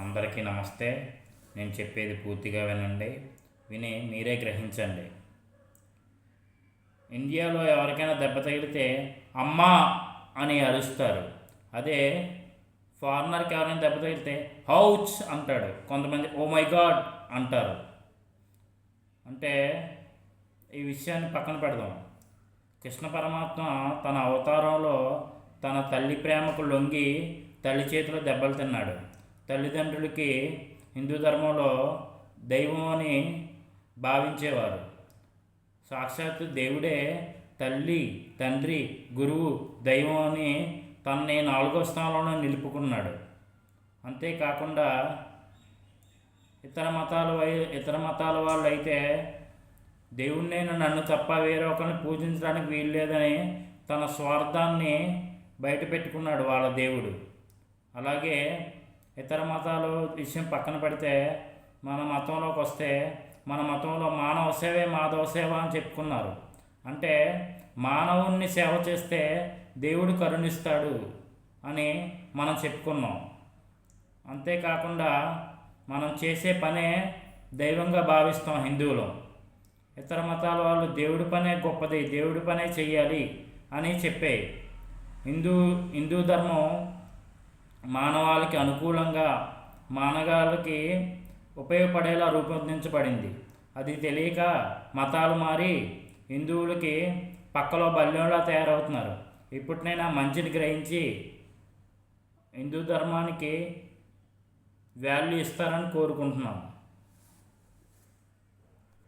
అందరికీ నమస్తే. నేను చెప్పేది పూర్తిగా వినండి, విని మీరే గ్రహించండి. ఇండియాలో ఎవరికైనా దెబ్బ తగిలితే అమ్మా అని అరుస్తారు. అదే ఫారినర్కి ఎవరైనా దెబ్బ తగిలితే హౌచ్ అంటాడు. కొంతమంది ఓ మై గాడ్ అంటారు. అంటే ఈ విషయాన్ని పక్కన పెడదాం. కృష్ణ పరమాత్మ తన అవతారంలో తన తల్లి ప్రేమకు లొంగి తల్లి చేతిలో దెబ్బలు తిన్నాడు. తల్లిదండ్రులకి హిందూ ధర్మంలో దైవం అని భావించేవారు. సాక్షాత్తు దేవుడే తల్లి, తండ్రి, గురువు, దైవం అని తనని 4వ స్థానంలో నిలుపుకున్నాడు. అంతేకాకుండా ఇతర మతాల వాళ్ళు అయితే దేవుణ్ణి నన్ను తప్ప వేరే ఒకరిని పూజించడానికి వీలు లేదని తన స్వార్థాన్ని బయట పెట్టుకున్నాడు వాళ్ళ దేవుడు. అలాగే ఇతర మతాల విషయం పక్కన పెడితే మన మతంలోకి వస్తే మన మతంలో మానవ సేవే మాధవ సేవ అని చెప్పుకున్నారు. అంటే మానవుణ్ణి సేవ చేస్తే దేవుడు కరుణిస్తాడు అని మనం చెప్పుకున్నాం. అంతేకాకుండా మనం చేసే పనే దైవంగా భావిస్తాం హిందువులు. ఇతర మతాల వాళ్ళు దేవుడి పనే గొప్పది, దేవుడి పనే చెయ్యాలి అని చెప్పే హిందూ ధర్మం మానవాళికి అనుకూలంగా మానవాళికి ఉపయోగపడేలా రూపొందించబడింది. అది తెలియక మతాలు మారి హిందువులకి పక్కలో బల్యంలా తయారవుతున్నారు. ఇప్పటినైనా మంచిని గ్రహించి హిందూ ధర్మానికి వాల్యూ ఇస్తారని కోరుకుంటున్నాను.